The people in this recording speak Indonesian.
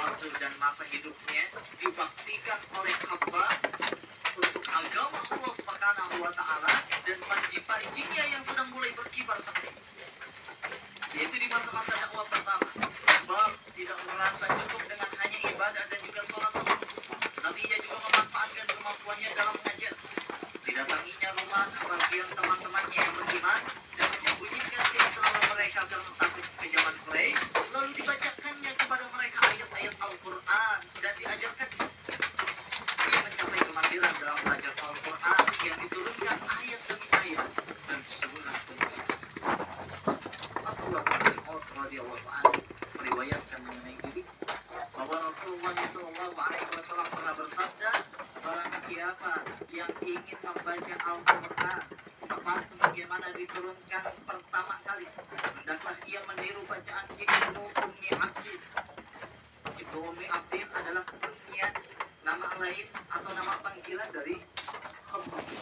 waktu dan masa hidupnya dibaktikan oleh hamba untuk agama Allah Subhanahu wa Ta'ala dan panji-panjinya yang sedang mulai berkibar seperti itu. Yaitu di masa-masa dakwah pertama, sebab tidak merasa cukup dengan hanya ibadah dan juga sholat, tapi ia juga memanfaatkan kemampuannya dalam mengajar. Didatanginya rumah sebagian teman-temannya yang beriman dan menyembunyikan keislaman mereka dalam takut kejaman Quraisy, lalu dibacakannya kepada mereka ayat-ayat Al-Quran dan diajarkan. Ia mencapai kemampiran dalam belajar Al-Quran yang diturunkan ayat demi ayat dan sebulan penuh. Abdullah bin Umar radhiyallahu anhu meriwayatkan mengenai diri bahwa Rasulullah SAW pernah bersabda, barang siapa yang ingin membaca Al-Quran tepat sebagaimana diturunkan pertama kali, hendaklah ia meniru bacaan Ibnu Ummi Abdin. Ibnu Ummi Abdin adalah kunyah, nama lain atau nama panggilan dari Khabbab.